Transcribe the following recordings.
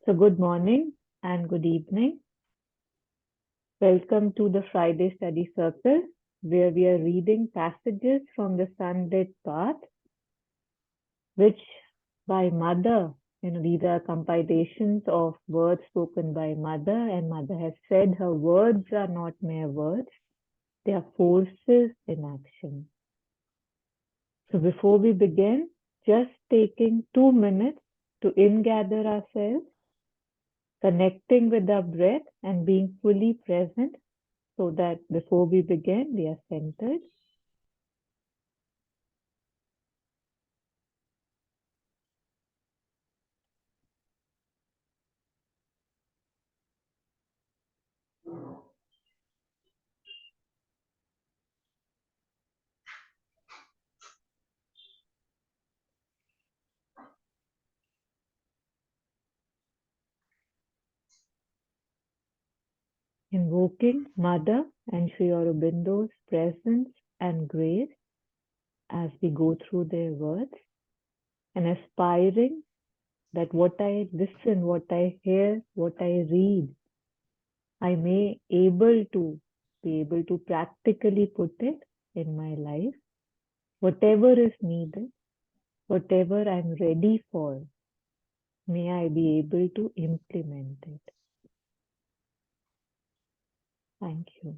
So, good morning and good evening. Welcome to the Friday Study Circle, where we are reading passages from the Sunlit Path, which by Mother, these are compilations of words spoken by Mother, and Mother has said her words are not mere words, they are forces in action. So, before we begin, just taking 2 minutes to ingather ourselves, connecting with our breath and being fully present so that before we begin, we are centered. Invoking Mother and Sri Aurobindo's presence and grace as we go through their words, and aspiring that what I listen, what I hear, what I read, I may be able to practically put it in my life. Whatever is needed, whatever I'm ready for, may I be able to implement it. Thank you.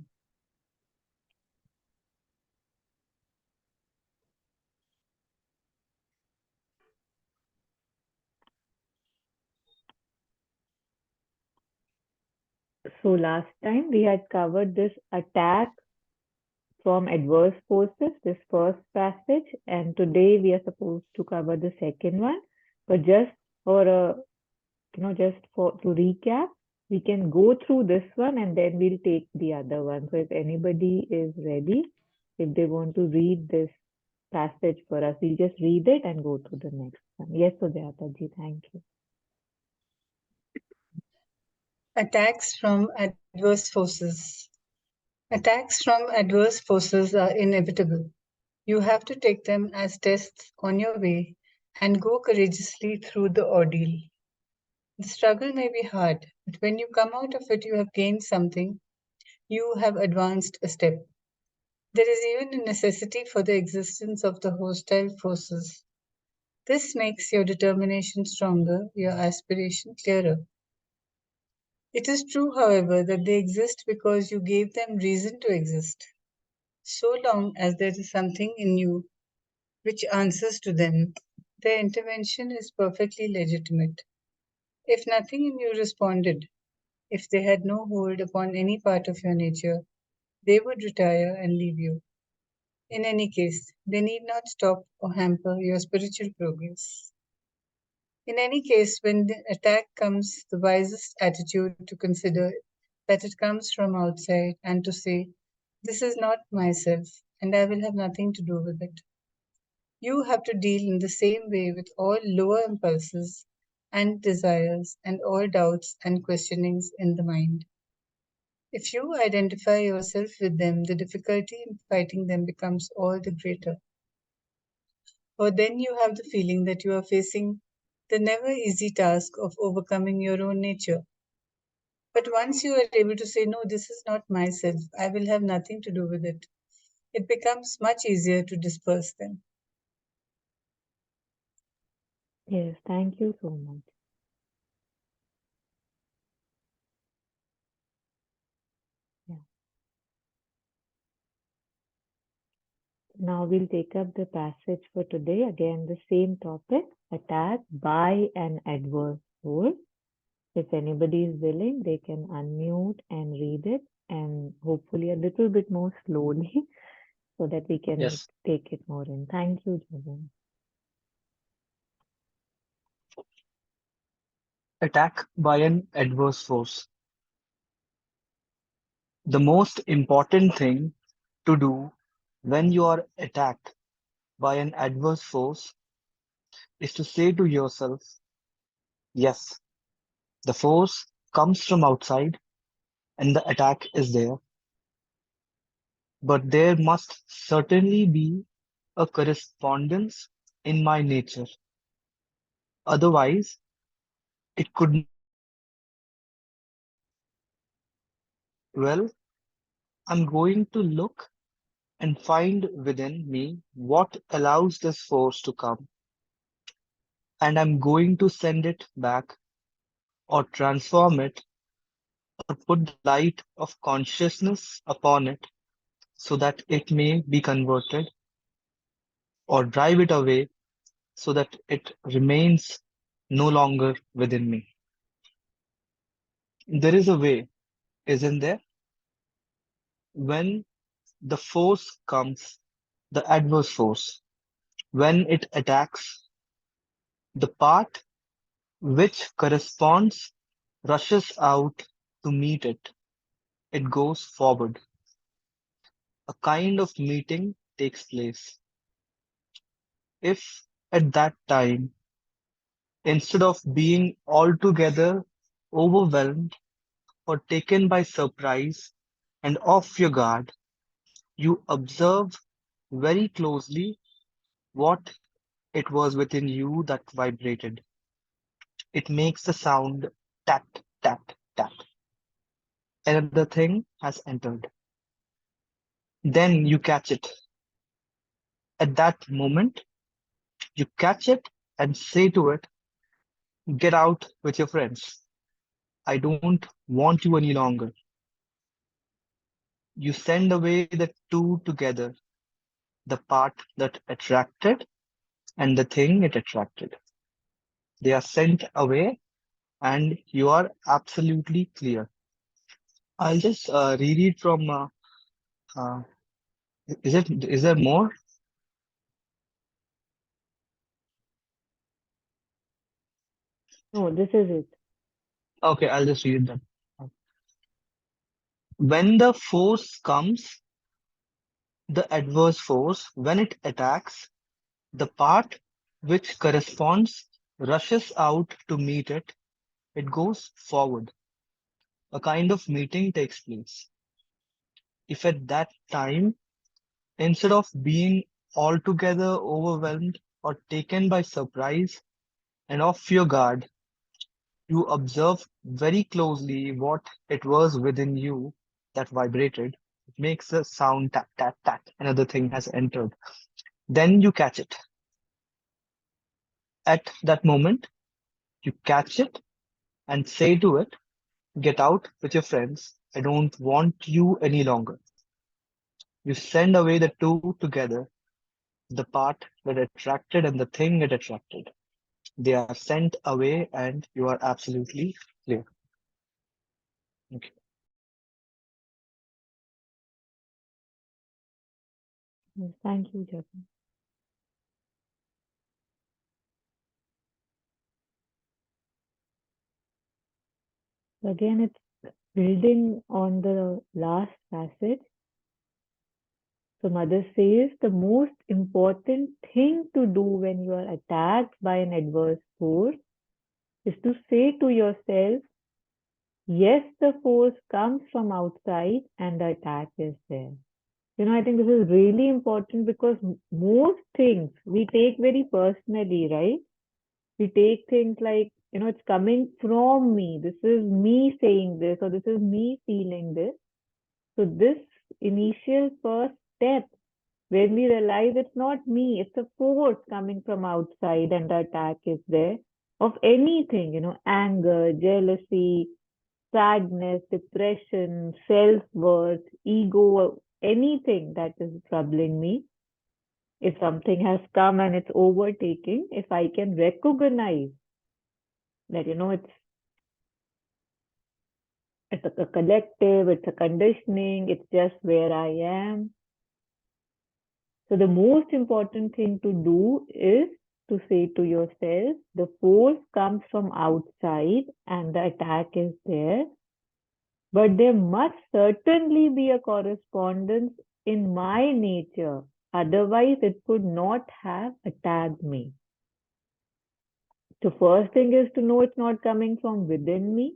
So last time we had covered this attack from adverse forces, this first passage, and today we are supposed to cover the second one. But just for to recap, we can go through this one and then we'll take the other one. So if anybody is ready, if they want to read this passage for us, we'll just read it and go to the next one. Yes, Sujata-ji, thank you. Attacks from adverse forces. Attacks from adverse forces are inevitable. You have to take them as tests on your way and go courageously through the ordeal. The struggle may be hard, but when you come out of it, you have gained something. You have advanced a step. There is even a necessity for the existence of the hostile forces. This makes your determination stronger, your aspiration clearer. It is true, however, that they exist because you gave them reason to exist. So long as there is something in you which answers to them, their intervention is perfectly legitimate. If nothing in you responded, if they had no hold upon any part of your nature, they would retire and leave you. In any case, they need not stop or hamper your spiritual progress. In any case, when the attack comes, the wisest attitude to consider that it comes from outside and to say, "This is not myself, and I will have nothing to do with it." You have to deal in the same way with all lower impulses and desires and all doubts and questionings in the mind. If you identify yourself with them, the difficulty in fighting them becomes all the greater. For then you have the feeling that you are facing the never easy task of overcoming your own nature. But once you are able to say, "No, this is not myself, I will have nothing to do with it," it becomes much easier to disperse them. Yes, thank you so much. Yeah. Now we'll take up the passage for today. Again, the same topic, attack by an adverse force. If anybody is willing, they can unmute and read it, and hopefully a little bit more slowly so that we can Yes. take it more in. Thank you, Jagan. Attack by an adverse force. The most important thing to do when you are attacked by an adverse force is to say to yourself, yes, the force comes from outside and the attack is there, but there must certainly be a correspondence in my nature. Otherwise, it could not Well, I'm going to look and find within me what allows this force to come, and I'm going to send it back or transform it or put the light of consciousness upon it so that it may be converted, or drive it away so that it remains no longer within me. There is a way, isn't there? When the force comes, the adverse force, when it attacks, the part which corresponds rushes out to meet it. It goes forward. A kind of meeting takes place. If at that time, instead of being altogether overwhelmed or taken by surprise and off your guard, you observe very closely what it was within you that vibrated. It makes the sound tap, tap, tap. Another thing has entered. Then you catch it. At that moment, you catch it and say to it, get out with your friends. I don't want you any longer. You send away the two together, the part that attracted and the thing it attracted. They are sent away and you are absolutely clear. I'll just reread from, uh, is there more? No, this is it. Okay, I'll just read them. When the force comes, the adverse force, when it attacks, the part which corresponds rushes out to meet it. It goes forward. A kind of meeting takes place. If at that time, instead of being altogether overwhelmed or taken by surprise and off your guard, you observe very closely what it was within you that vibrated. It makes a sound tap, tap, tap. Another thing has entered. Then you catch it. At that moment, you catch it and say to it, get out with your friends. I don't want you any longer. You send away the two together, the part that attracted and the thing it attracted. They are sent away and you are absolutely clear. Okay. Yes, thank you, Japan. Again, it's building on the last passage. So Mother says the most important thing to do when you are attacked by an adverse force is to say to yourself, yes, the force comes from outside and the attack is there. I think this is really important because most things we take very personally, right? We take things like, it's coming from me. This is me saying this, or this is me feeling this. So this initial first step, when we realize it's not me, it's a force coming from outside and the attack is there of anything, anger, jealousy, sadness, depression, self-worth, ego, anything that is troubling me. If something has come and it's overtaking, if I can recognize that, it's a collective, it's a conditioning, it's just where I am. So the most important thing to do is to say to yourself, the force comes from outside and the attack is there, but there must certainly be a correspondence in my nature. Otherwise, it could not have attacked me. So first thing is to know it's not coming from within me,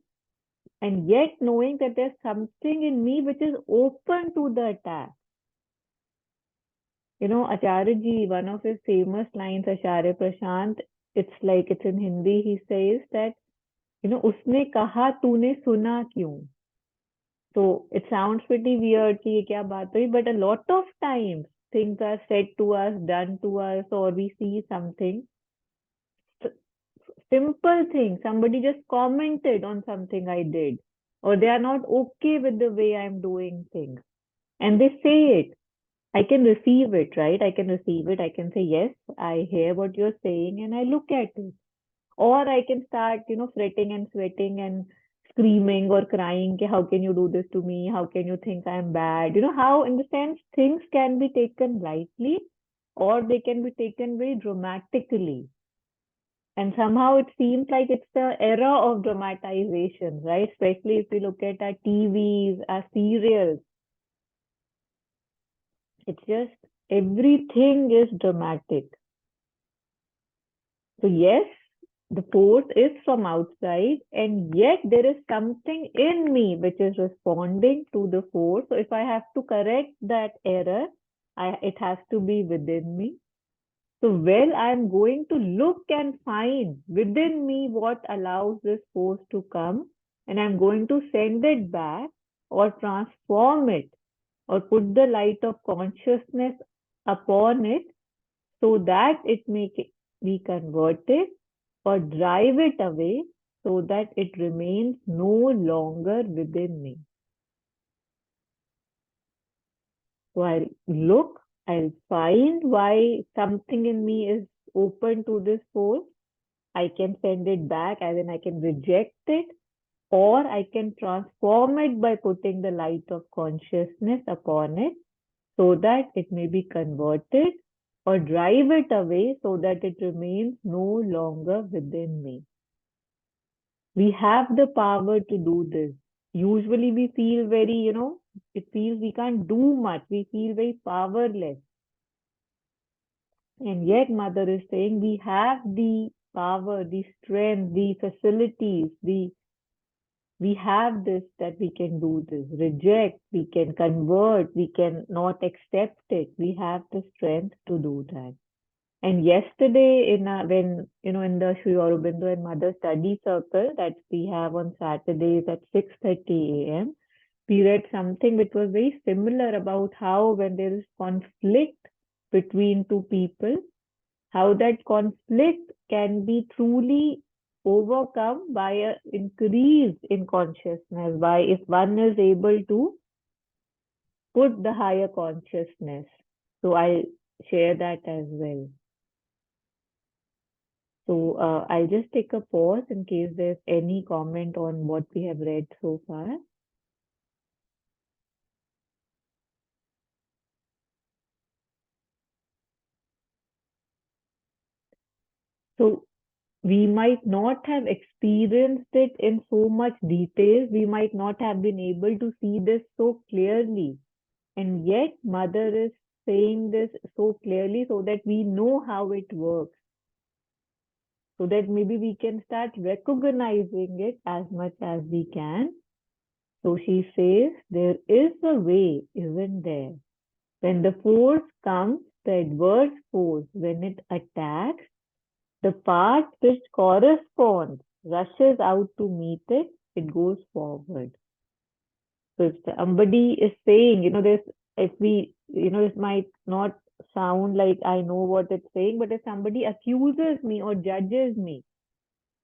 and yet knowing that there's something in me which is open to the attack. Acharya ji, one of his famous lines, Acharya Prashant, it's in Hindi, he says that, उसने कहा तूने सुना क्यों? So it sounds pretty weird कि ये क्या बात हुई, but a lot of times things are said to us, done to us, or we see something. Simple thing. Somebody just commented on something I did, or they are not okay with the way I'm doing things, and they say it. I can receive it, right? I can receive it. I can say, yes, I hear what you're saying, and I look at it. Or I can start, fretting and sweating and screaming or crying, कि how can you do this to me? How can you think I'm bad? How, in the sense, things can be taken lightly or they can be taken very dramatically. And somehow it seems like it's the era of dramatization, right? Especially if we look at our TVs, our serials. It's just everything is dramatic. So, yes, the force is from outside, and yet there is something in me which is responding to the force. So, if I have to correct that error, it has to be within me. So, well, I'm going to look and find within me what allows this force to come, and I'm going to send it back or transform it or put the light of consciousness upon it so that it may be converted or drive it away so that it remains no longer within me. So I'll look, I'll find why something in me is open to this force. I can send it back, as in I can reject it, or I can transform it by putting the light of consciousness upon it so that it may be converted or drive it away so that it remains no longer within me. We have the power to do this. Usually we feel very, it feels we can't do much. We feel very powerless. And yet Mother is saying we have the power, the strength, the facilities, we have this, that we can do this. Reject, we can convert, we can not accept it. We have the strength to do that. And yesterday, when in the Sri Aurobindo and Mother Study Circle that we have on Saturdays at 6:30 a.m., we read something which was very similar about how when there is conflict between two people, how that conflict can be truly overcome by an increase in consciousness, by if one is able to put the higher consciousness. So I'll share that as well. So I'll just take a pause in case there's any comment on what we have read so far. So we might not have experienced it in so much detail. We might not have been able to see this so clearly. And yet Mother is saying this so clearly so that we know how it works. So that maybe we can start recognizing it as much as we can. So she says, there is a way, isn't there? When the force comes, the adverse force, when it attacks, the part which corresponds rushes out to meet it, it goes forward. So if somebody is saying, if we, it might not sound like I know what it's saying, but if somebody accuses me or judges me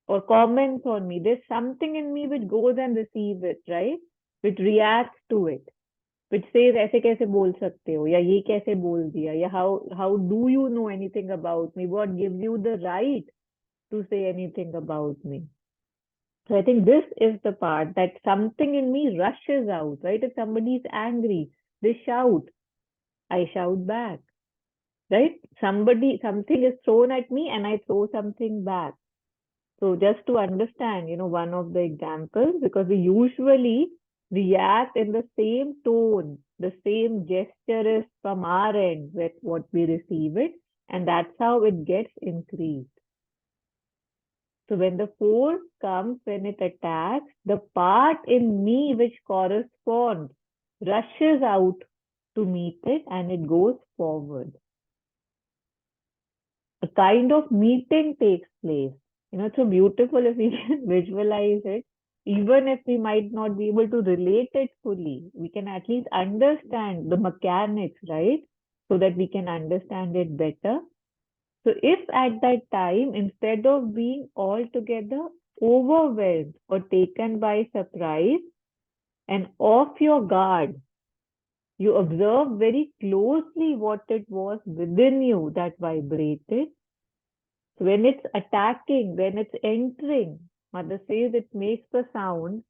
or comments on me, there's something in me which goes and receives it, right? Which reacts to it. Which says ऐसे कैसे बोल सकते हो या ये कैसे बोल दिया या how do you know anything about me, what gives you the right to say anything about me. So I think this is the part that something in me rushes out, right? If somebody is angry, they shout, I shout back, right? Something is thrown at me and I throw something back. So just to understand, one of the examples, because we usually react in the same tone, the same gesture is from our end with what we receive it, and that's how it gets increased. So when the force comes, when it attacks, the part in me which corresponds rushes out to meet it and it goes forward. A kind of meeting takes place. It's so beautiful if we can visualize it. Even if we might not be able to relate it fully, we can at least understand the mechanics, right? So that we can understand it better. So if at that time, instead of being altogether overwhelmed or taken by surprise and off your guard, you observe very closely what it was within you that vibrated. So when it's attacking, when it's entering, Mother says it makes the sound,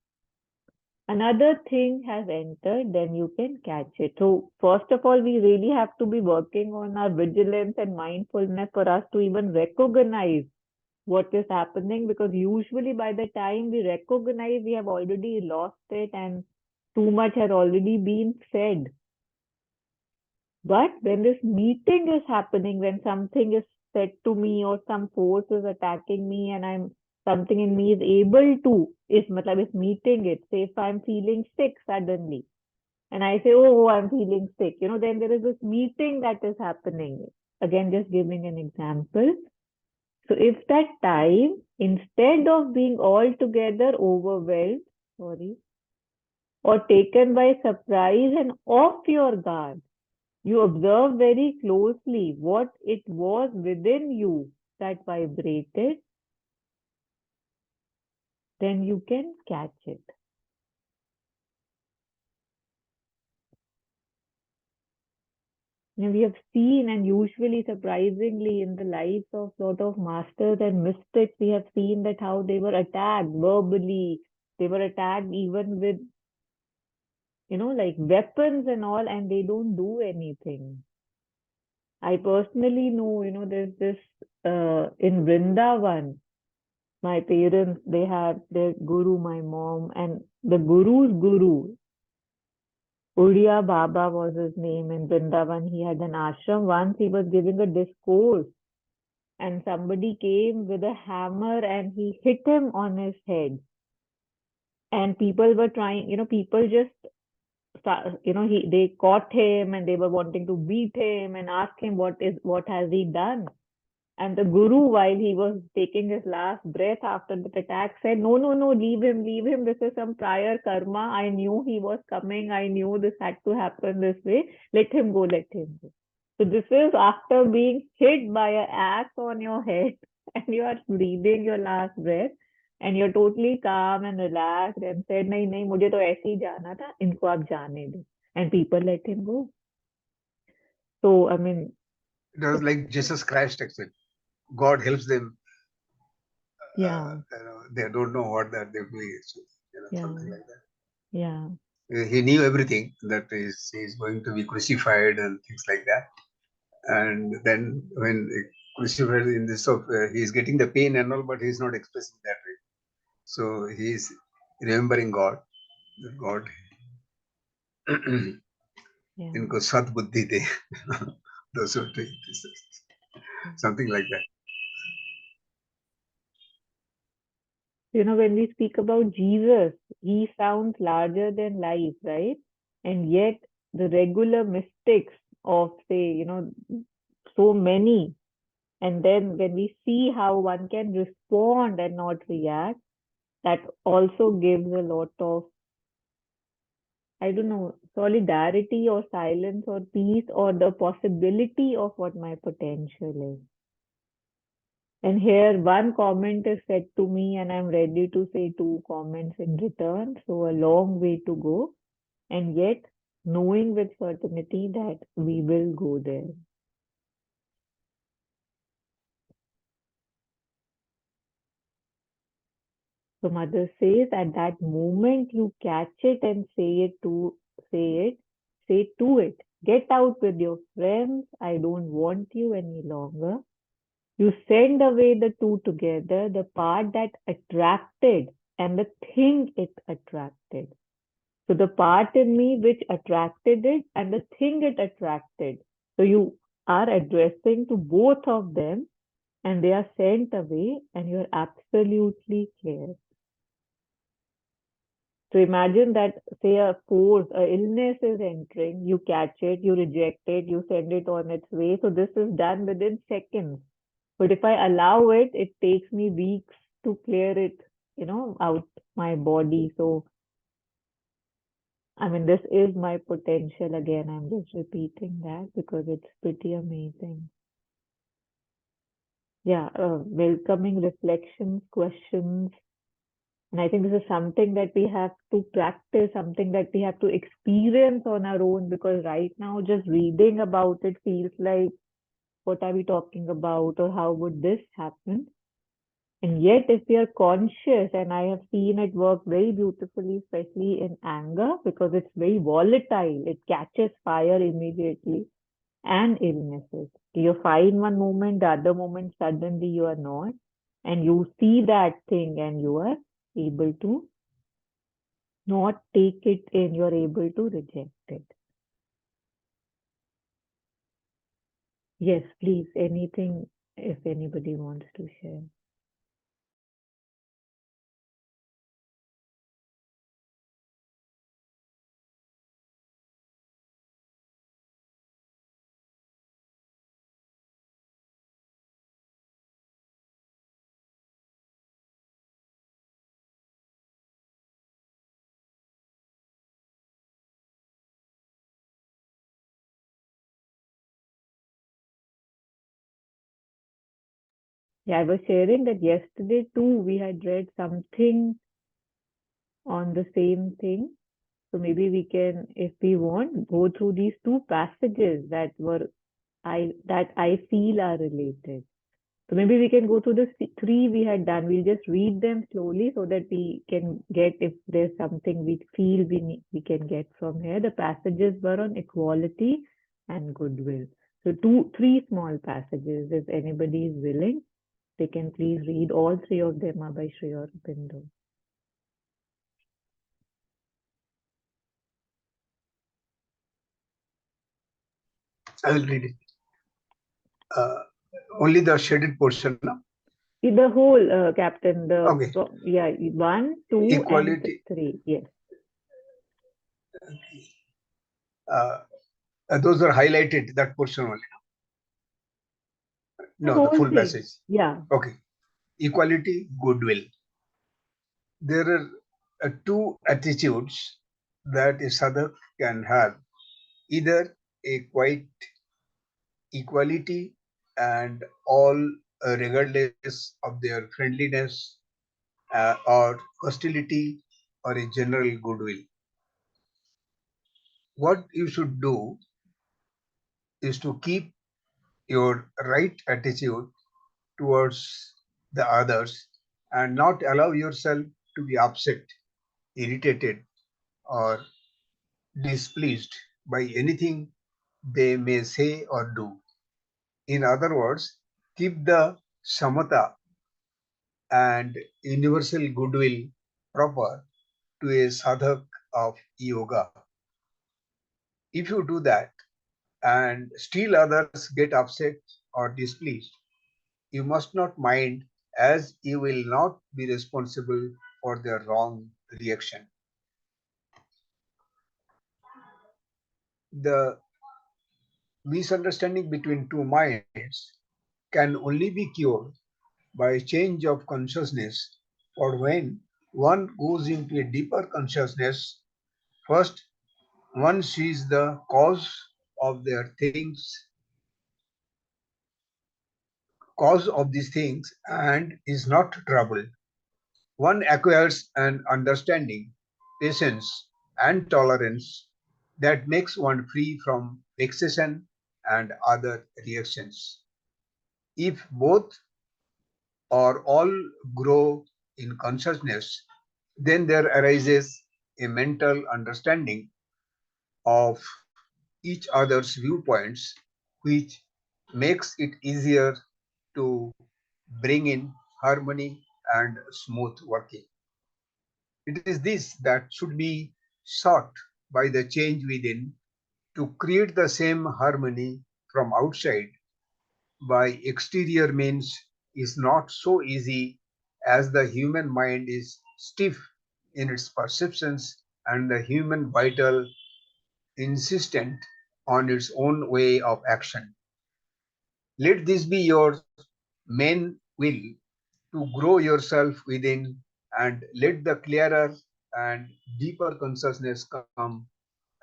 another thing has entered, then you can catch it. So first of all, we really have to be working on our vigilance and mindfulness for us to even recognize what is happening, because usually by the time we recognize, we have already lost it and too much has already been said. But when this meeting is happening, when something is said to me or some force is attacking me and I'm something in me is able to, matlab is meeting it. Say if I'm feeling sick suddenly and I say, oh, I'm feeling sick, then there is this meeting that is happening. Again, just giving an example. So if that time, instead of being altogether overwhelmed, sorry, or taken by surprise and off your guard, you observe very closely what it was within you that vibrated, then you can catch it. Now we have seen, and usually surprisingly in the lives of lot of masters and mystics, we have seen that how they were attacked verbally, they were attacked even with, like weapons and all, and they don't do anything. I personally know, there's this in Vrindavan, my parents, they had their guru, my mom, and the guru's guru, Uriya Baba was his name in Vrindavan. He had an ashram. Once he was giving a discourse, and somebody came with a hammer and he hit him on his head. And people were trying, people just, they caught him and they were wanting to beat him and ask him what has he done. And the guru, while he was taking his last breath after the attack, said, no, no, no, leave him, leave him. This is some prior karma. I knew he was coming. I knew this had to happen this way. Let him go, let him go. So this is after being hit by an axe on your head and you are breathing your last breath and you're totally calm and relaxed and said, nahi, nahi, mujhe to ऐसे ही जाना था, इनको आप जाने दो. And people let him go. So, I mean, it was like Jesus Christ actually. God helps them. yeah, They don't know what they're doing actually. yeah, Something like that. yeah. He knew everything, that he's going to be crucified and things like that. And then when crucified in this of he's getting the pain and all, but he's not expressing that way. So he's remembering God. God Yeah. इनको सत बुद्धि दे. Those who take this, something like that. When we speak about Jesus, he sounds larger than life, right? And yet the regular mystics of, say, so many, and then when we see how one can respond and not react, that also gives a lot of, I don't know, solidarity or silence or peace or the possibility of what my potential is. And here one comment is said to me and I'm ready to say two comments in return. So a long way to go, and yet knowing with certainty that we will go there. So Mother says at that moment you catch it and say to it, get out with your friends. I don't want you any longer. You send away the two together, the part that attracted and the thing it attracted. So the part in me which attracted it and the thing it attracted. So you are addressing to both of them and they are sent away and you're absolutely clear. So imagine that, say, a force, a illness is entering, you catch it, you reject it, you send it on its way. So this is done within seconds. But if I allow it, it takes me weeks to clear it, out my body. So, I mean, this is my potential. Again, I'm just repeating that because it's pretty amazing. Yeah, welcoming reflections, questions. And I think this is something that we have to practice, something that we have to experience on our own, because right now just reading about it feels like, what are we talking about, or how would this happen? And yet, if we are conscious, and I have seen it work very beautifully, especially in anger, because it's very volatile, it catches fire immediately, and illnesses. You're fine one moment, the other moment, suddenly you are not. And you see that thing, and you are able to not take it in, you're able to reject it. Yes, please, anything, if anybody wants to share. Yeah, I was sharing that yesterday too, we had read something on the same thing. So maybe we can, if we want, go through these two passages that I feel are related. So maybe we can go through the three we had done. We'll just read them slowly so that we can get, if there's something we feel we can get from here. The passages were on equality and goodwill. So three small passages. If anybody is willing, they can please read. All three of them are by Sri Aurobindo. I will read it. Only the shaded portion now. The whole, Captain. Okay. Yeah, 1, 2, Equality. and 3. Yes. Those are highlighted, that portion only. No, the whole full thing. passage. Yeah. Okay. Equality, goodwill. There are two attitudes that a sadhak can have, either a quiet equality and all, regardless of their friendliness, or hostility, or a general goodwill. What you should do is to keep your right attitude towards the others and not allow yourself to be upset, irritated, or displeased by anything they may say or do. In other words, keep the samatha and universal goodwill proper to a sadhak of yoga. If you do that and still others get upset or displeased, you must not mind, as you will not be responsible for their wrong reaction. The misunderstanding between two minds can only be cured by change of consciousness, or when one goes into a deeper consciousness. First, one sees the cause of their things, cause of these things, and is not troubled. One acquires an understanding, patience, and tolerance that makes one free from vexation and other reactions. If both or all grow in consciousness, then there arises a mental understanding of each other's viewpoints, which makes it easier to bring in harmony and smooth working. It is this that should be sought by the change within. To create the same harmony from outside by exterior means is not so easy, as the human mind is stiff in its perceptions and the human vital insistent on its own way of action. Let this be your main will, to grow yourself within and let the clearer and deeper consciousness come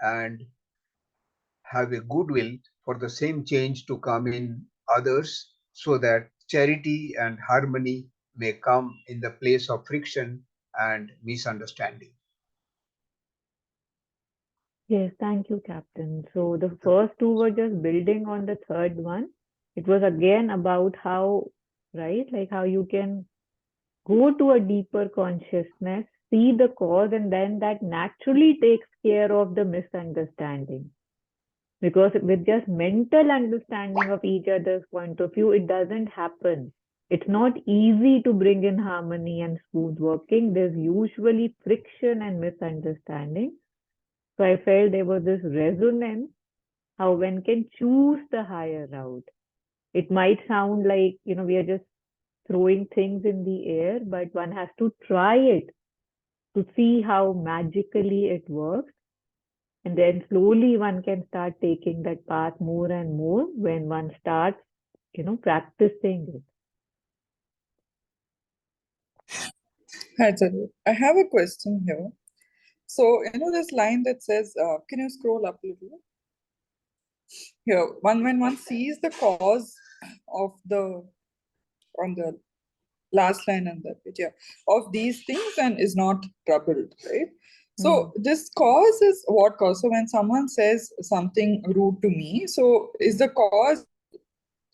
and have a goodwill for the same change to come in others, so that charity and harmony may come in the place of friction and misunderstanding. Yes, thank you, Captain. So the first two were just building on the third one. It was again about how, right, like how you can go to a deeper consciousness, see the cause, and then that naturally takes care of the misunderstanding. Because with just mental understanding of each other's point of view, it doesn't happen. It's not easy to bring in harmony and smooth working. There's usually friction and misunderstanding. So I felt there was this resonance, how one can choose the higher route. It might sound like, we are just throwing things in the air, but one has to try it to see how magically it works. And then slowly one can start taking that path more and more when one starts, practicing it. Hi, Charu. I have a question here. So, this line that says, can you scroll up a little? Here, when one sees the cause of on the last line on that page, of these things and is not troubled, right? So this cause is what cause? So when someone says something rude to me, so is the cause,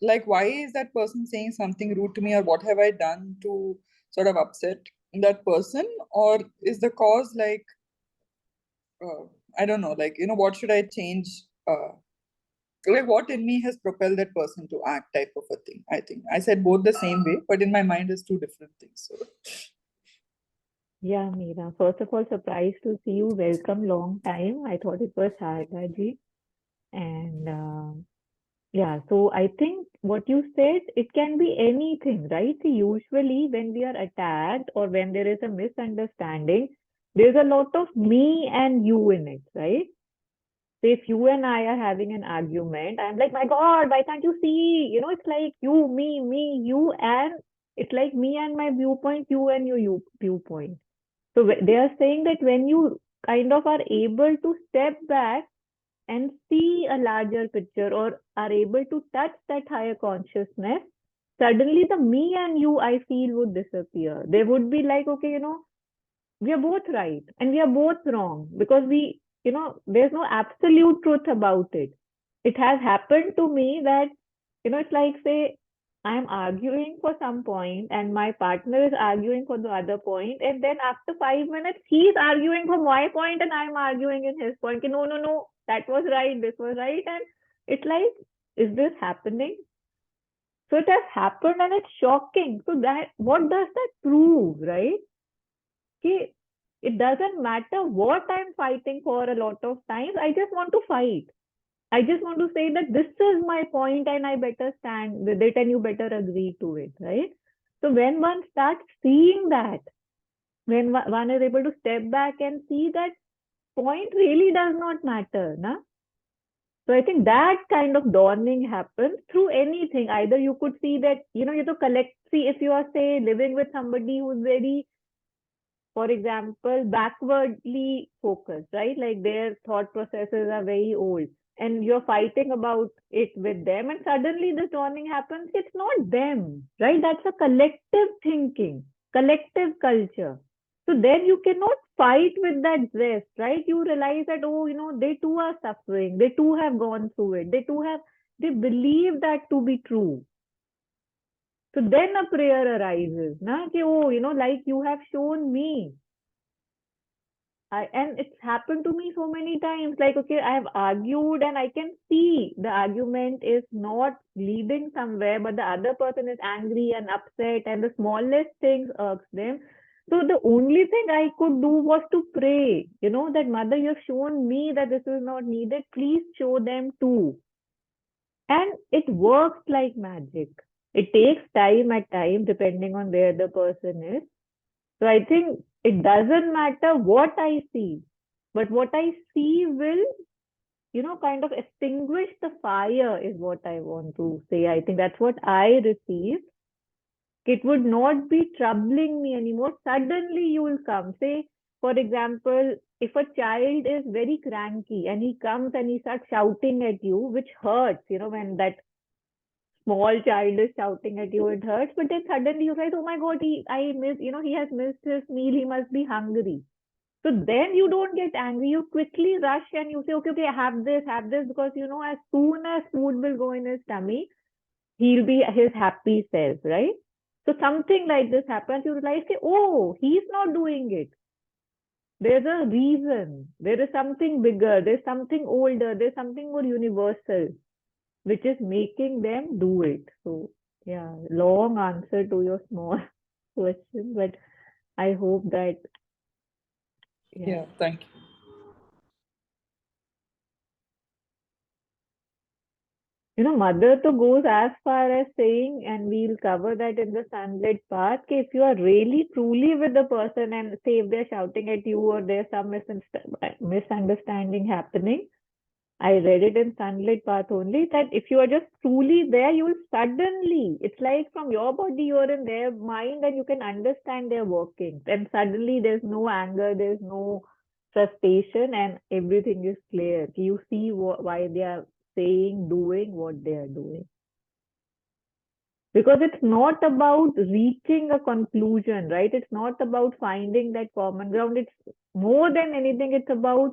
like, why is that person saying something rude to me, or what have I done to sort of upset that person? Or is the cause like, I don't know, like, what should I change? Like, what in me has propelled that person to act, type of a thing. I think I said both the same way, but in my mind is two different things. So Yeah, Meera. First of all, surprised to see you. Welcome, long time. I thought it was Sardaji. And yeah, so I think what you said, it can be anything, right? See, usually when we are attacked or when there is a misunderstanding, there's a lot of me and you in it, right? So if you and I are having an argument, I'm like, my God, why can't you see? It's like you, me, you, and it's like me and my viewpoint, you and your viewpoint. So they are saying that when you kind of are able to step back and see a larger picture or are able to touch that higher consciousness, suddenly the me and you, I feel, would disappear. They would be like, okay, we are both right and we are both wrong because there's no absolute truth about it. It has happened to me that, it's like, say, I'm arguing for some point and my partner is arguing for the other point, and then after 5 minutes, he's arguing for my point and I'm arguing in his point. No, no, no, that was right, this was right. And it's like, is this happening? So it has happened and it's shocking. So that, what does that prove, right? Okay, it doesn't matter what I'm fighting for a lot of times. I just want to fight. I just want to say that this is my point and I better stand with it and you better agree to it, right? So when one starts seeing that, when one is able to step back and see that point really does not matter, na? So I think that kind of dawning happens through anything. Either you could see that, you have to collect, see if you are, say, living with somebody who's very, for example, backwardly focused, right? Like their thought processes are very old and you're fighting about it with them, and suddenly this dawning happens. It's not them, right? That's a collective thinking, collective culture. So then you cannot fight with that zest, right? You realize that, oh, they too are suffering. They too have gone through it. They believe that to be true. So then a prayer arises, na? Ki, oh, like you have shown me. And it's happened to me so many times. Like, okay, I have argued and I can see the argument is not leading somewhere, but the other person is angry and upset, and the smallest things irks them. So the only thing I could do was to pray, that Mother, you have shown me that this is not needed. Please show them too. And it works like magic. It takes time at times, depending on where the person is. So I think it doesn't matter what I see, but what I see will, kind of extinguish the fire is what I want to say. I think that's what I received. it would not be troubling me anymore. Suddenly you will come. Say, for example, if a child is very cranky and he comes and he starts shouting at you, which hurts, when that small child is shouting at you, it hurts. But then suddenly you realize, oh my God, he has missed his meal, he must be hungry. So then you don't get angry. You quickly rush and you say, okay, have this, because as soon as food will go in his tummy, he'll be his happy self, right? So something like this happens, you realize, say, oh, he's not doing it. There's a reason. There is something bigger. There's something older. There's something more universal, which is making them do it. So, yeah, long answer to your small question, but I hope that, Yeah, thank you. Mother to goes as far as saying, and we'll cover that in the sunlit path, if you are really truly with the person and say if they're shouting at you or there's some misunderstanding happening, I read it in sunlit path only, that if you are just truly there, you will suddenly, it's like from your body, you're in their mind and you can understand their workings. And suddenly there's no anger, there's no frustration, and everything is clear. You see why they are saying, doing what they are doing. Because it's not about reaching a conclusion, right? It's not about finding that common ground. It's more than anything, it's about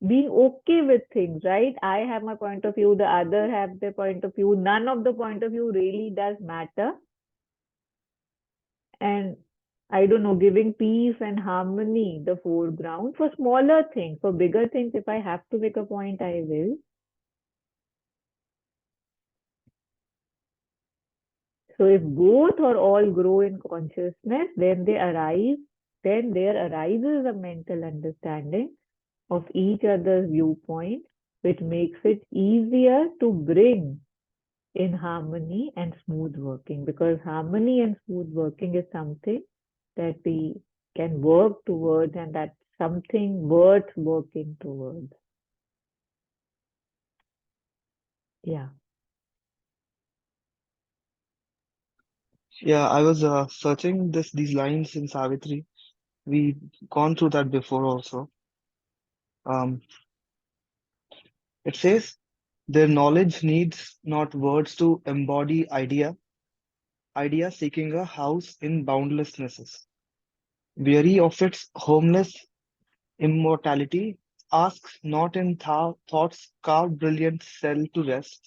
being okay with things, right? I have my point of view, the other have their point of view. None of the point of view really does matter. And I don't know, giving peace and harmony the foreground for smaller things. For bigger things, if I have to make a point, I will. So if both or all grow in consciousness, then there arises a mental understanding of each other's viewpoint, which makes it easier to bring in harmony and smooth working, because harmony and smooth working is something that we can work towards, and that's something worth working towards. Yeah. Yeah, I was searching these lines in Savitri. We've gone through that before also. Um, it says, their knowledge needs not words to embody idea seeking a house in boundlessnesses. Weary of its homeless immortality, asks not in thoughts carved brilliant cell to rest.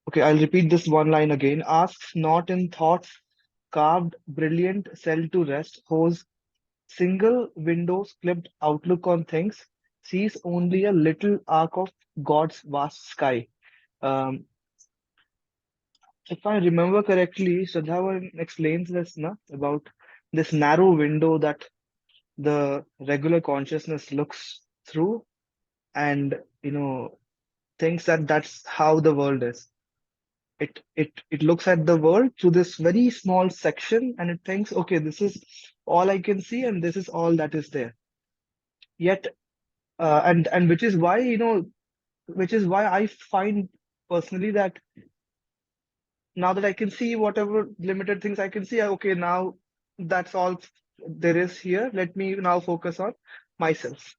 Okay, I'll repeat this one line again. Asks not in thoughts carved brilliant cell to rest, whose single windows clipped outlook on things, sees only a little arc of God's vast sky. Um, if I remember correctly, Shraddhavan explains this na, about this narrow window that the regular consciousness looks through, and thinks that that's how the world is. It looks at the world through this very small section, and it thinks, okay, this is all I can see and this is all that is there. Yet and which is why I find personally that now that I can see whatever limited things I can see, okay, now that's all there is here. Let me now focus on myself.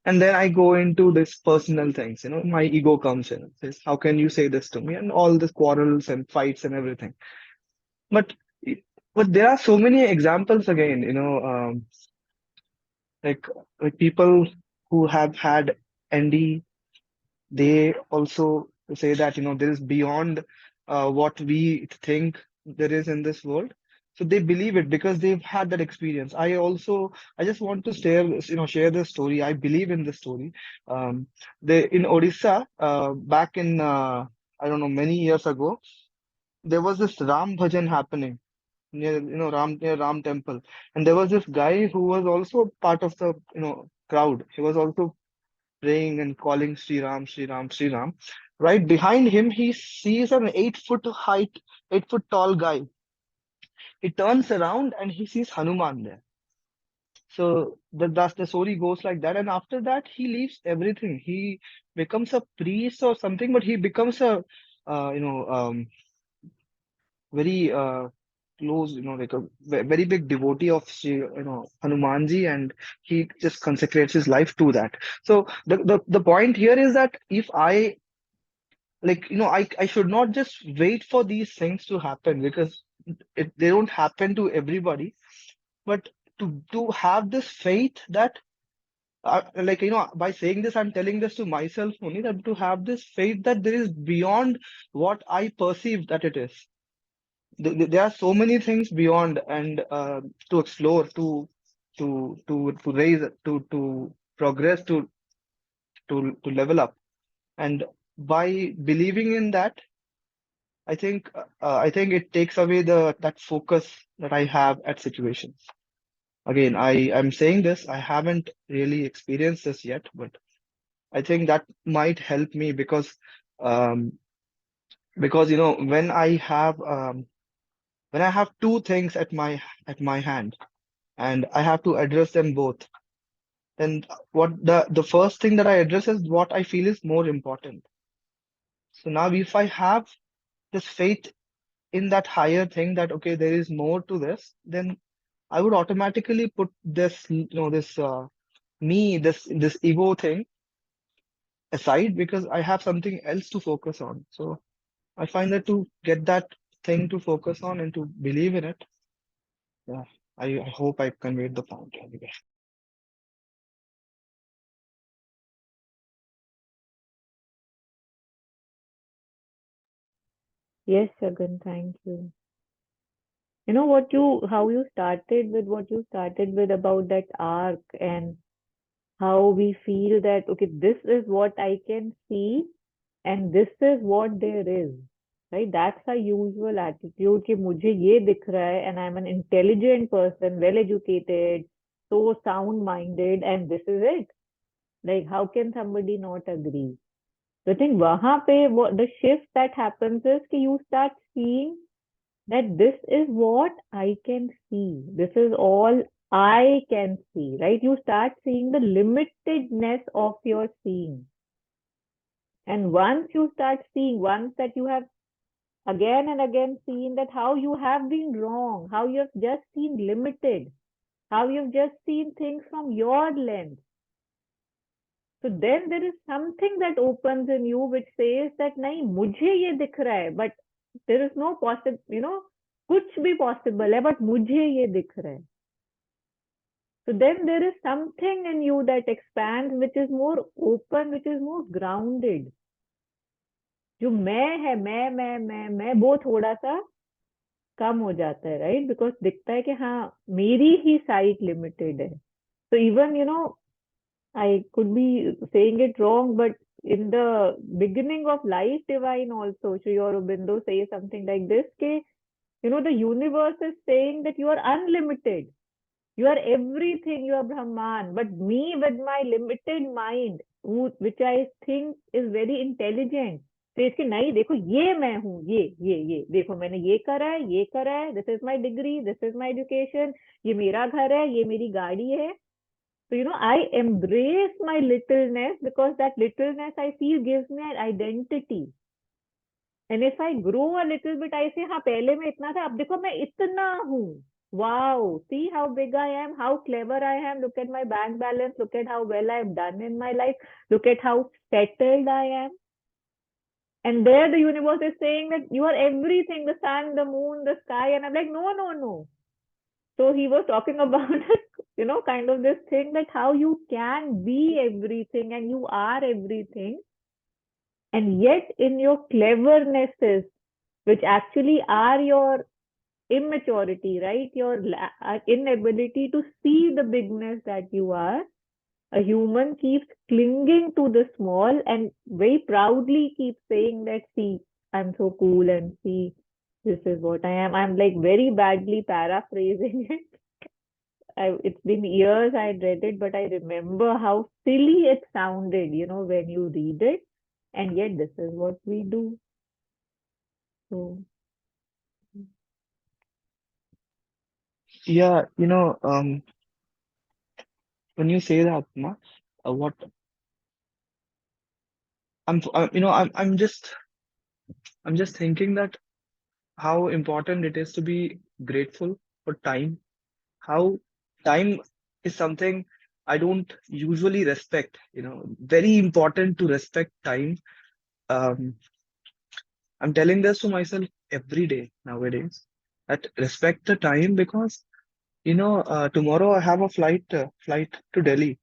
And then I go into this personal things, my ego comes in and says, how can you say this to me? And all this quarrels and fights and everything. But but there are so many examples again, like people who have had ND, they also say that, there is beyond what we think there is in this world. So they believe it because they've had that experience. I just want to share this story. I believe in this story. In Odisha, back in, I don't know, many years ago, there was this Ram Bhajan happening near Ram temple. And there was this guy who was also part of the, crowd. He was also praying and calling Sri Ram, Sri Ram, Sri Ram. Right behind him, he sees an 8 foot height, 8 foot tall guy. He turns around and he sees Hanuman there. So that's the story goes like that. And after that, he leaves everything. He becomes a priest or something, but he becomes a, very close, like a very big devotee of Hanumanji, and he just consecrates his life to that. So the point here is that if I I should not just wait for these things to happen, because they don't happen to everybody, but to have this faith that by saying this, I'm telling this to myself only, that to have this faith that there is beyond what I perceive that it is. There are so many things beyond, and to explore, to raise, to progress, to level up. And by believing in that, I think it takes away that focus that I have at situations. Again, I'm saying this, I haven't really experienced this yet, but I think that might help me, um, because when I have two things at my hand, and I have to address them both, then what the first thing that I address is what I feel is more important. So now, if I have this faith in that higher thing, that okay, there is more to this, then I would automatically put this ego thing aside, because I have something else to focus on. So I find that to get that thing to focus on and to believe in it, yeah, I hope I conveyed the point anyway. Yes, Shagun, thank you. You know how you started with what you started with about that arc, and how we feel that, okay, this is what I can see and this is what there is, right? That's our usual attitude कि मुझे ये दिख रहा है and I'm an intelligent person, well educated, so sound minded, and this is it. Like, how can somebody not agree? So I think वहां पे what the shift that happens is कि you start seeing that this is what I can see. This is all I can see, right? You start seeing the limitedness of your seeing. And once you start seeing, once that you have again and again seen that how you have been wrong, how you have just seen limited, how you've just seen things from your lens. So then there is something that opens in you which says that nahi, mujhe ye dikh raha hai, but there is no possible, कुछ भी possible है, but मुझे ये दिख रहा है. So then there is something in you that expands, which is more open, which is more grounded. जो मैं है, मैं वो थोड़ा सा कम हो जाता है, right? Because दिखता है कि हाँ, मेरी ही sight limited है. So even, I could be saying it wrong, but in the beginning of Life Divine also, Sri Aurobindo says something like this, कि, the universe is saying that you are unlimited. You are everything, you are Brahman. But me with my limited mind, which I think is very intelligent, says कि नहीं, देखो ये मैं हूँ, ये देखो मैंने ये करा है, this is my degree, this is my education, ये मेरा घर है, ये मेरी गाड़ी है. So, I embrace my littleness, because that littleness I feel gives me an identity. And if I grow a little bit, I say, हाँ पहले मैं इतना था, अब देखो मैं इतना हूँ. Wow, see how big I am, how clever I am. Look at my bank balance. Look at how well I've done in my life. Look at how settled I am. And there the universe is saying that you are everything, the sun, the moon, the sky. And I'm like, no. So he was talking about, kind of this thing that how you can be everything and you are everything. And yet in your clevernesses, which actually are your immaturity, right? Your inability to see the bigness that you are, a human keeps clinging to the small and very proudly keeps saying that, see, I'm so cool, and see, this is what I am. I'm like very badly paraphrasing it. It's been years I read it, but I remember how silly it sounded, when you read it. And yet this is what we do. So Yeah, when you say that, na, what I'm just thinking that how important it is to be grateful for time. How time is something I don't usually respect. Very important to respect time. Um, I'm telling this to myself every day nowadays, that respect the time, because tomorrow I have a flight to Delhi,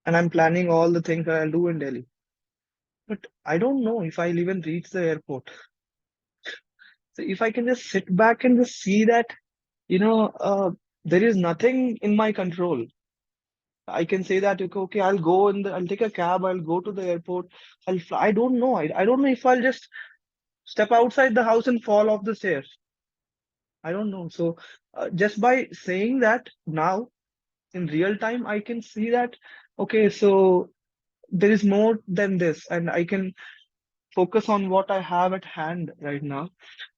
and I'm planning all the things that I'll do in Delhi. But I don't know if I'll even reach the airport. So if I can just sit back and just see that, you know, uh, there is nothing in my control. I can say that, okay, I'll take a cab, I'll go to the airport, I'll fly. I don't know. I don't know if I'll just step outside the house and fall off the stairs. I don't know. So just by saying that now in real time, I can see that, okay, so there is more than this, and I can focus on what I have at hand right now,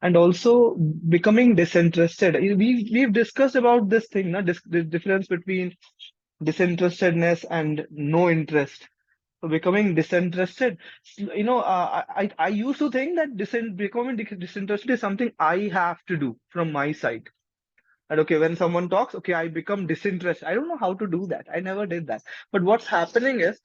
and also becoming disinterested. We've discussed about this thing, the difference between disinterestedness and no interest. So becoming disinterested, I used to think that becoming disinterested is something I have to do from my side. And okay, when someone talks, okay, I become disinterested. I don't know how to do that. I never did that. But what's happening is,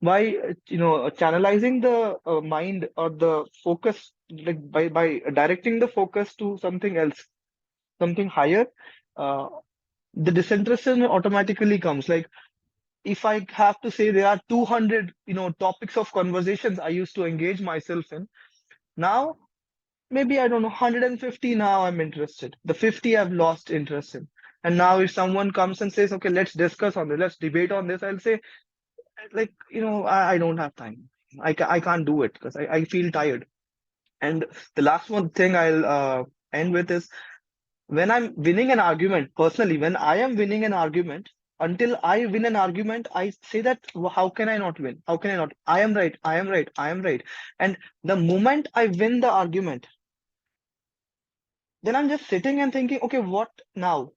by channelizing the mind or the focus, like by directing the focus to something else, something higher, uh, the disinterest automatically comes. Like, if I have to say there are 200 topics of conversations I used to engage myself in, now maybe I don't know, 150 now I'm interested. The 50 I've lost interest in. And now if someone comes and says, okay, let's discuss on this, let's debate on this, I'll say, like, I don't have time. I can't do it because I feel tired. And the last one thing I'll end with is, when I'm winning an argument, personally, when I am winning an argument, until I win an argument, I say that, How can I not win? How can I not? I am right. I am right. I am right." And the moment I win the argument, then I'm just sitting and thinking, okay, what now?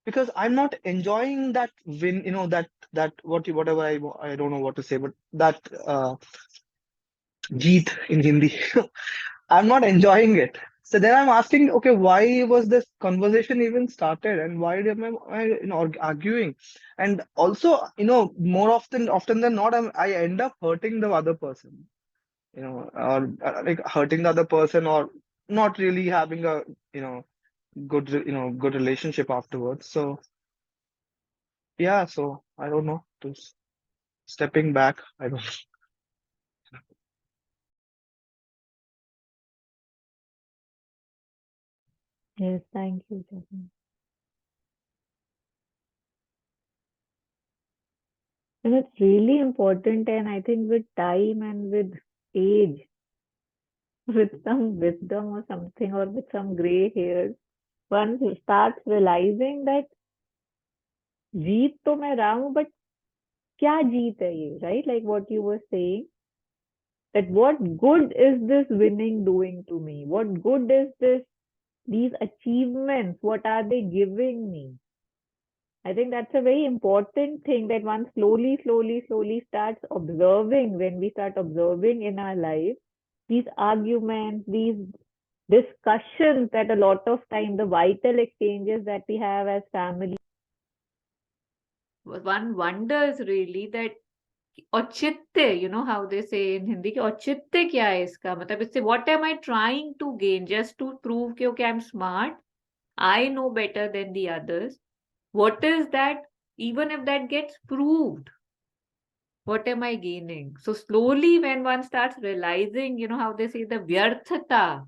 Because I'm not enjoying that win, whatever I don't know what to say, but that jeet in Hindi. I'm not enjoying it. So then I'm asking, okay, why was this conversation even started, and why am I arguing? And also, more often than not, I end up hurting the other person, or like hurting the other person, or not really having a you know good relationship afterwards. So yeah, so I don't know, just stepping back, I don't. Yes, thank you, Jatin. And it's really important, and I think with time and with age, with some wisdom or something, or with some gray hairs, one starts realizing that जीत तो मैं रहा हूँ, but क्या जीत है ये, right? Like what you were saying, that what good is this winning doing to me? What good is these achievements? What are they giving me? I think that's a very important thing that one slowly starts observing. When we start observing in our life, these arguments, these discussions, that a lot of time, the vital exchanges that we have as family, one wonders really that औचित्य, how they say in Hindi, कि औचित्य क्या है इसका, मतलब इससे what am I trying to gain? Just to prove कि okay, I'm smart, I know better than the others. What is that? Even if that gets proved, what am I gaining? So slowly, when one starts realizing, how they say, the vyarthata,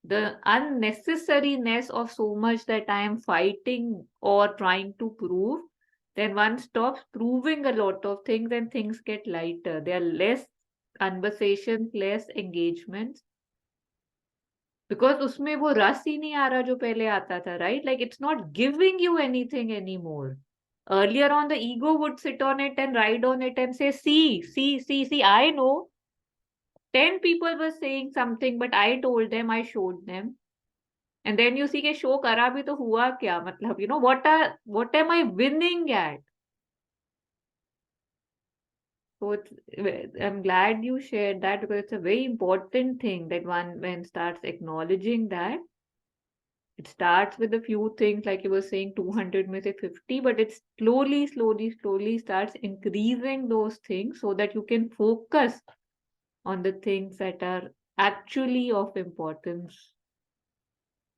the unnecessariness of so much that I am fighting or trying to prove, then one stops proving a lot of things and things get lighter. There are less conversations, less engagements. Because उसमें वो रस ही नहीं आ रहा जो पहले आता था, right? Like it's not giving you anything anymore. Earlier on, the ego would sit on it and ride on it and say, see, I know. 10 people were saying something, but I told them, I showed them. And then you see कि show करा भी तो हुआ क्या? मतलब, what am I winning at? So I'm glad you shared that, because it's a very important thing that one, when starts acknowledging that, It starts with a few things, like you were saying, 200 may say 50, but it slowly starts increasing those things so that you can focus on the things that are actually of importance,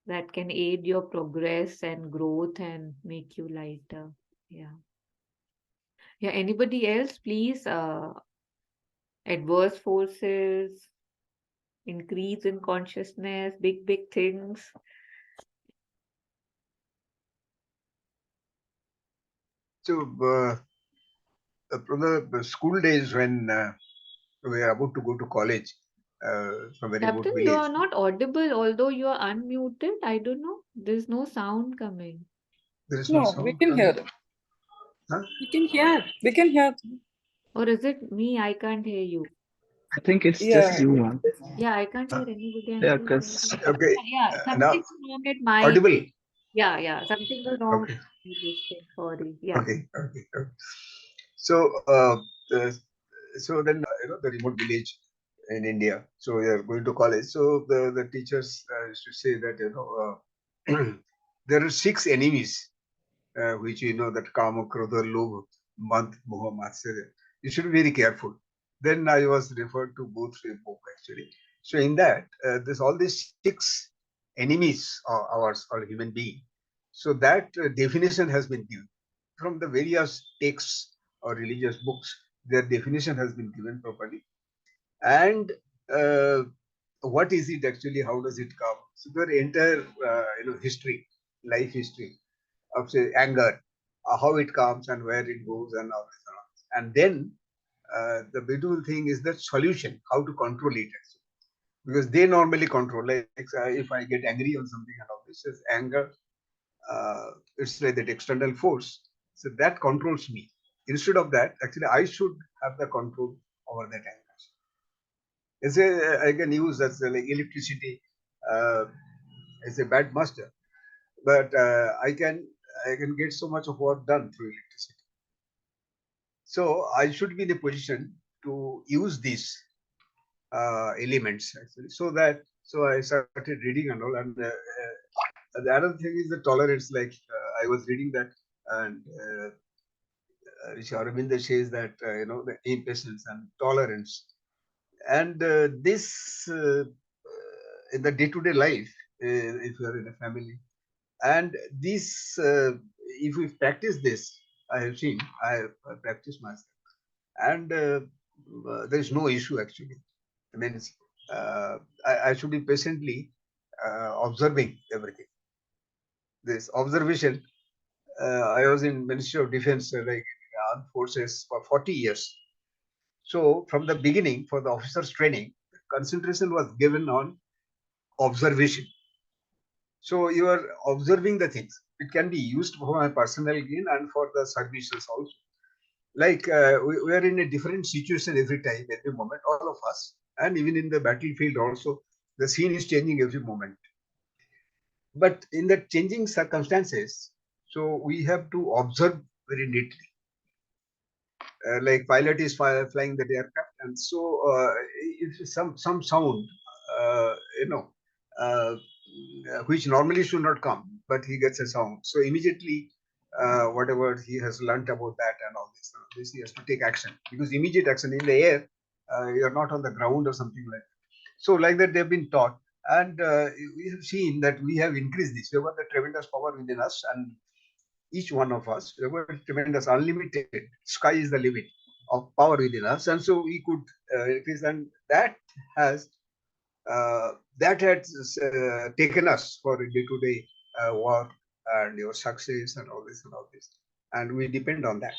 that can aid your progress and growth and make you lighter. Yeah. Yeah. Anybody else, please? Adverse forces, increase in consciousness, big things. So, from the school days when we were about to go to college, from a remote Captain, you village, are not audible, although you are unmuted. I don't know. There's no sound coming. there is no No, we sound can hear coming. it. Huh? We can hear. We can hear. Or is it me? I can't hear you. I think it's Yeah. just you, man. Yeah, I can't hear Huh? anybody. I'm Yeah, so because sorry. Okay, Yeah, now something wrong at my. audible. Yeah, something was wrong Okay, with this thing. Sorry. Yeah. okay. So, uh, so then the remote village in India. So we are going to college. So the teachers used to say that there are 6 enemies, which that Kama, Krodha, Lobh, Mad, Moha, Matsarya. You should be very careful. Then I was referred to both a book actually. So in that, there's all these 6 enemies of ours or human being. So that definition has been given from the various texts or religious books. Their definition has been given properly. And what is it actually? How does it come? So their entire history, life history of say anger, how it comes and where it goes and all this and all. And then the beautiful thing is the solution, how to control it actually. Because they normally control, like if I get angry on something and all this is anger, it's like that external force. So that controls me. Instead of that, actually, I should have the control over that anger. It's I can use as like electricity as a bad master, but I can get so much of work done through electricity. So I should be in a position to use these elements actually. So I started reading and all, and the other thing is the tolerance. Like I was reading that, and Aurobindo says that the impatience and tolerance, and this in the day-to-day life, if you are in a family, and this if we practice this, I have seen, I have practiced myself, and there is no issue actually. I mean, I should be patiently observing everything. This observation. I was in Ministry of Defense, like armed forces, for 40 years. So from the beginning, for the officers training, concentration was given on observation. So you are observing the things. It can be used for my personal gain and for the services also. Like we are in a different situation every time, every moment, all of us, and even in the battlefield also, the scene is changing every moment. But in the changing circumstances, so we have to observe very neatly. Like pilot is flying that aircraft, and so if some sound, uh, you know, uh, which normally should not come, but he gets a sound. So immediately, whatever he has learnt about that and all this he has to take action, because immediate action in the air, you are not on the ground or something like that. So like that they've been taught, and we have seen that we have increased this. We have got the tremendous power within us, and each one of us, we have got tremendous, unlimited. Sky is the limit of power within us, and so we could increase, and that has that has taken us for day-to-day work and your success and all this and all this, and we depend on that.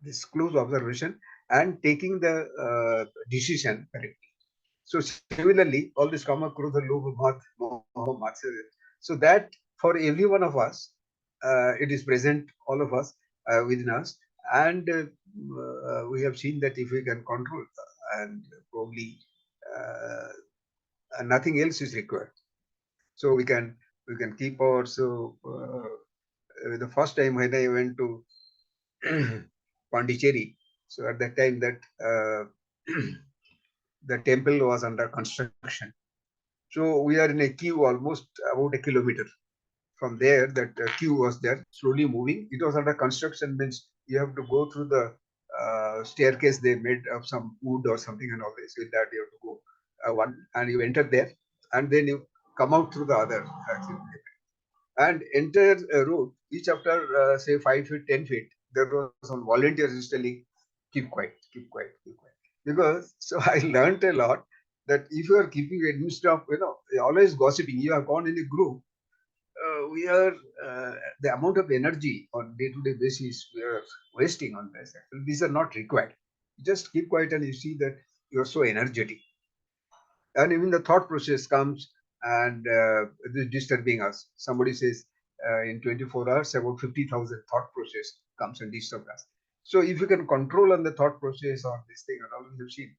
This close observation and taking the decision correctly. So similarly, all this kama, krodha, lobha, moha, matsarya. So that for every one of us, it is present, all of us within us, and we have seen that if we can control, and probably nothing else is required. So we can keep our. So the first time when I went to Pondicherry, so at that time that the temple was under construction. So we are in a queue almost about a kilometer. From there, that queue was there, slowly moving. It was under construction, means you have to go through the staircase they made of some wood or something and all this. With that, you have to go one, and you enter there, and then you come out through the other exit and enter a road. Each after say 5 feet, 10 feet, there was some volunteers just telling, keep quiet, keep quiet, keep quiet. Because so I learned a lot that if you are keeping it instead of always gossiping, you have gone in a group. We are the amount of energy on day-to-day basis we are wasting on this. Actually, these are not required. Just keep quiet and you see that you are so energetic. And even the thought process comes and disturbing us. Somebody says in 24 hours, about 50,000 thought process comes and disturbs us. So if you can control on the thought process or this thing, and all, you've seen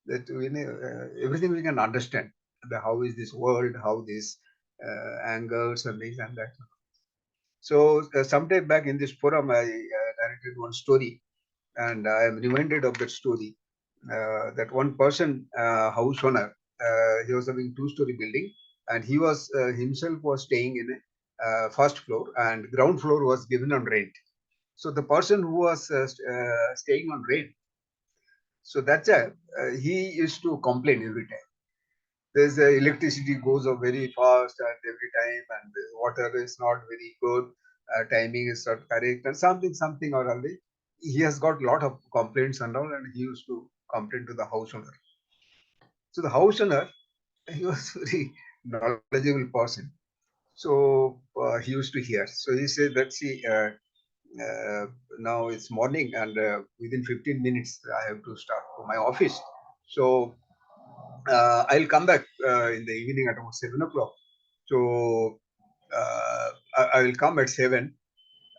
that everything we can understand. How is this world, how this angles and this and that. So sometime back in this forum, I narrated one story, and I am reminded of that story. That one person, house owner, he was having two-story building, and he was himself was staying in a first floor, and ground floor was given on rent. So the person who was staying on rent, so that's he used to complain every time. There's electricity goes up very fast and every time, and the water is not very good. Timing is not correct, and something or other. He has got a lot of complaints and all, and he used to complain to the house owner. So the house owner, he was very knowledgeable person. So he used to hear. So he said that, see, now it's morning, and within 15 minutes I have to start for my office. So I'll come back in the evening at about 7 o'clock. So I will come at 7,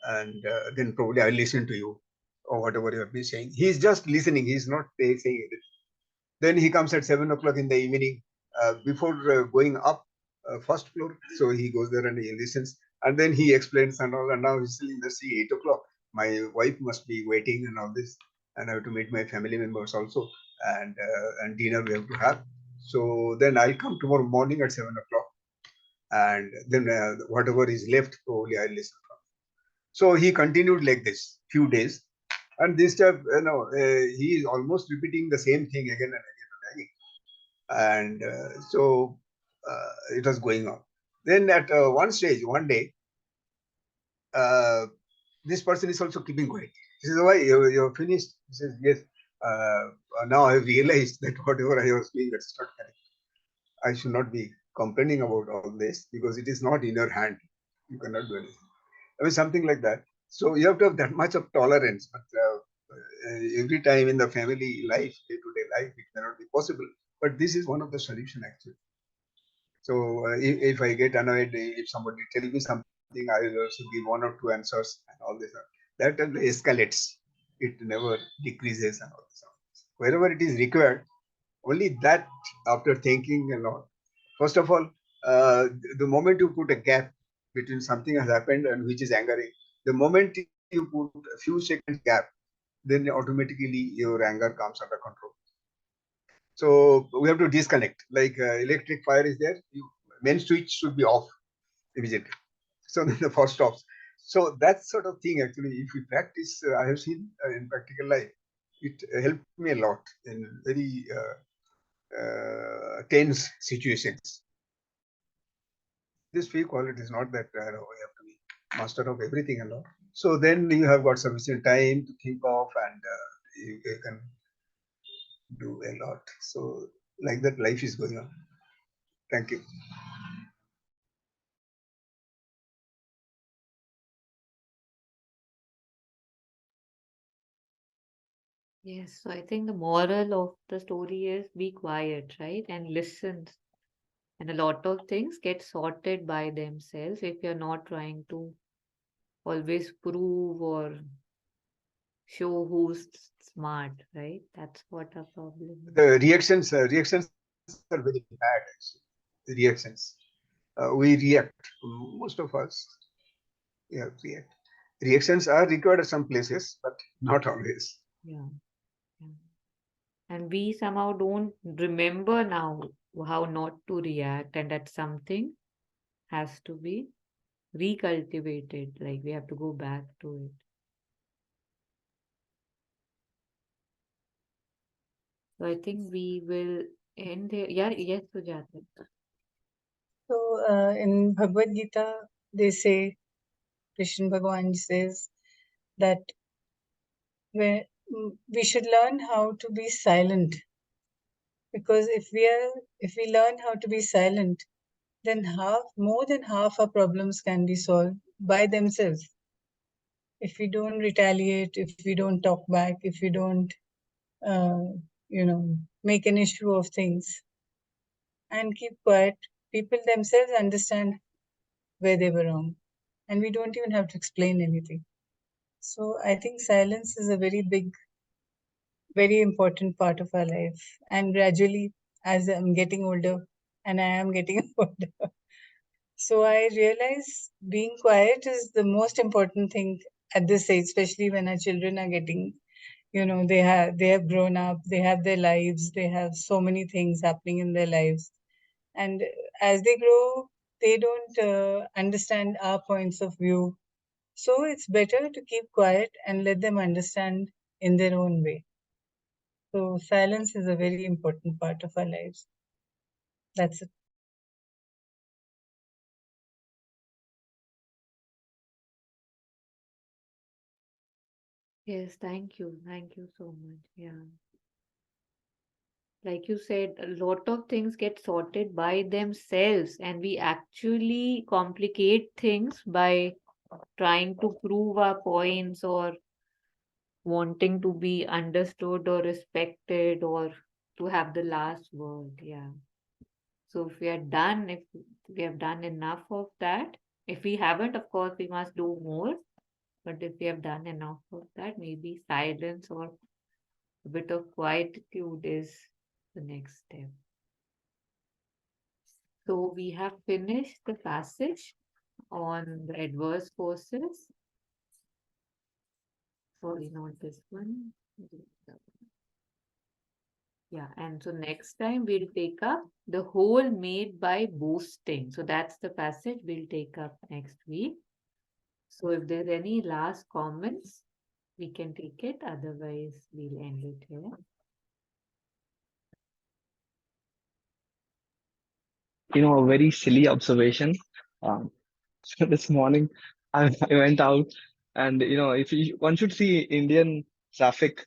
and then probably I'll listen to you or whatever you have been saying. He's just listening. He's not saying anything. Then he comes at 7 o'clock in the evening before going up first floor. So he goes there and he listens, and then he explains and all. And now he's still in the sea. 8 o'clock. My wife must be waiting and all this, and I have to meet my family members also, and dinner we have to have. So then I'll come tomorrow morning at 7 o'clock, and then whatever is left, probably I'll listen from. So he continued like this few days, and this time, he is almost repeating the same thing again and again and again. And so it was going on. Then at one stage, one day, this person is also keeping quiet. He says, "Why you're finished?" He says, "Yes. Now I have realized that whatever I was doing, that's not correct. I should not be complaining about all this because it is not in your hand. You cannot do anything." I mean, something like that. So you have to have that much of tolerance. But every time in the family life, day-to-day life, it cannot be possible. But this is one of the solution actually. So if I get annoyed, if somebody tells me something, I will also give one or two answers and all this. That escalates. It never decreases and all this. Wherever it is required, only that, after thinking a lot. First of all, the moment you put a gap between something has happened and which is angering, the moment you put a few seconds gap, then automatically your anger comes under control. So we have to disconnect. Like electric fire is there, main switch should be off immediately. So then the first stops. So that sort of thing actually, if we practice, I have seen in practical life, it helped me a lot in very tense situations. This few qualities, not that we have to be master of everything and all. So then you have got sufficient time to think of, and you can do a lot. So like that, life is going on. Thank you. Yes, so I think the moral of the story is be quiet, right? And listen. And a lot of things get sorted by themselves if you're not trying to always prove or show who's smart, right? That's what a problem is. The reactions are very bad. Actually. The reactions, we react. Most of us, react. Reactions are required at some places, but not always. Yeah. Yeah. And we somehow don't remember now how not to react, and that something has to be recultivate it, like we have to go back to it. So I think we will end here. Yeah, yes, Sujata. So in Bhagavad Gita, they say, Krishna Bhagavan says that we should learn how to be silent, because if we learn how to be silent, then more than half our problems can be solved by themselves. If we don't retaliate, if we don't talk back, if we don't, uh, make an issue of things and keep quiet, people themselves understand where they were wrong, and we don't even have to explain anything. So I think silence is a very big, very important part of our life. And gradually, as I'm getting older, and I am getting older, so I realize being quiet is the most important thing at this age, especially when our children are getting, they have grown up, they have their lives, they have so many things happening in their lives. And as they grow, they don't understand our points of view. So it's better to keep quiet and let them understand in their own way. So silence is a very important part of our lives. That's it. Yes, thank you. Thank you so much. Yeah. Like you said, a lot of things get sorted by themselves, and we actually complicate things by trying to prove our points or wanting to be understood or respected or to have the last word. Yeah. So if we are done, if we have done enough of that, if we haven't, of course, we must do more. But if we have done enough of that, maybe silence or a bit of quietude is the next step. So we have finished the passage on the adverse forces. Sorry, not this one. Yeah, and so next time we'll take up the whole made by boasting. So that's the passage we'll take up next week. So if there's any last comments, we can take it. Otherwise, we'll end it here. A very silly observation. Um, this morning, I went out, and if one should see Indian traffic.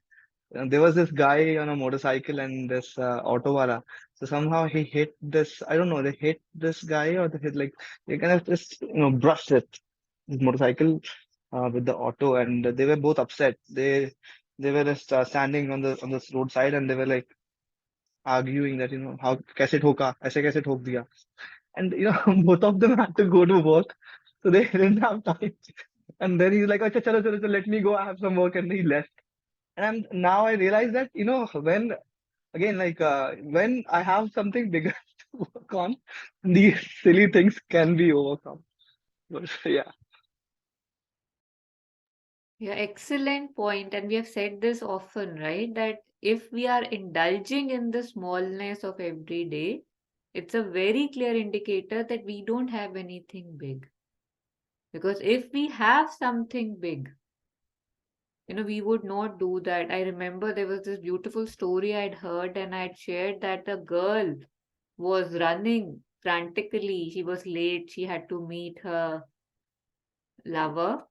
There was this guy on a motorcycle and this auto wala. So somehow he hit this. I don't know. They hit this guy or they hit like they kind of just brushed it, his motorcycle with the auto, and they were both upset. They were just standing on the roadside and they were like arguing that how कैसे ठोका ऐसे कैसे ठोक दिया. And both of them had to go to work, so they didn't have time. And then he's like, "Acha, chalo, chalo, chalo, let me go. I have some work," and he left. And now I realize that when again like when I have something bigger to work on, these silly things can be overcome. But yeah. Yeah, excellent point. And we have said this often, right? That if we are indulging in the smallness of every day, it's a very clear indicator that we don't have anything big. Because if we have something big, we would not do that. I remember there was this beautiful story I'd heard and I'd shared that a girl was running frantically. She was late. She had to meet her lover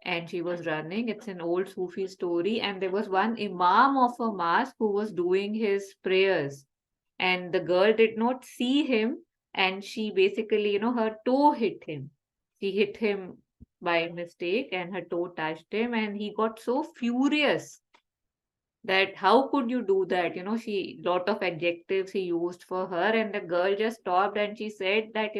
and she was running. It's an old Sufi story. And there was one Imam of a mosque who was doing his prayers. And the girl did not see him. And she basically, her toe hit him. She hit him by mistake and her toe touched him. And he got so furious that how could you do that? She lot of adjectives he used for her, and the girl just stopped and she said that,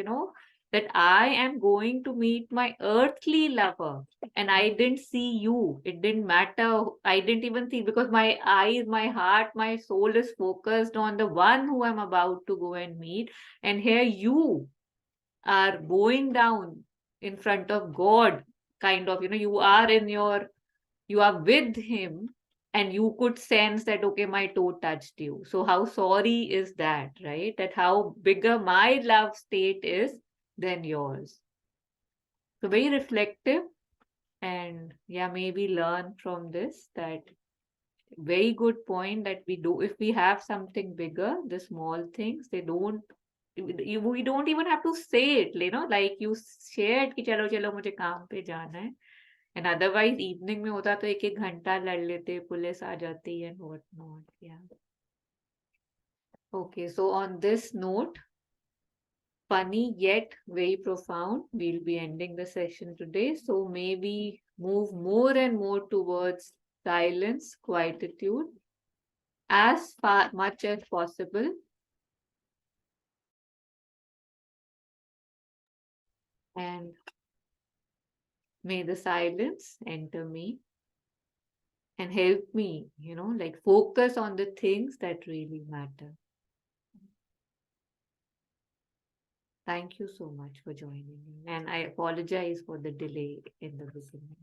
that I am going to meet my earthly lover and I didn't see you. It didn't matter. I didn't even see because my eyes, my heart, my soul is focused on the one who I'm about to go and meet. And here you are bowing down in front of God, kind of, you are with him and you could sense that okay, my toe touched you. So how sorry is that, right? That how bigger my love state is than yours. So very reflective, and yeah, maybe learn from this that very good point that we do, if we have something bigger, the small things, they don't, we don't even have to say it, like you shared कि चलो चलो मुझे काम पे जाना है, and otherwise evening में होता तो एक एक घंटा लड़ लेते, पुलिस आ जाती and what not. Yeah. Okay, so on this note, funny yet very profound, we'll be ending the session today. So maybe move more and more towards silence, quietude, as much as possible. And may the silence enter me and help me, like focus on the things that really matter. Thank you so much for joining me. And I apologize for the delay in the beginning.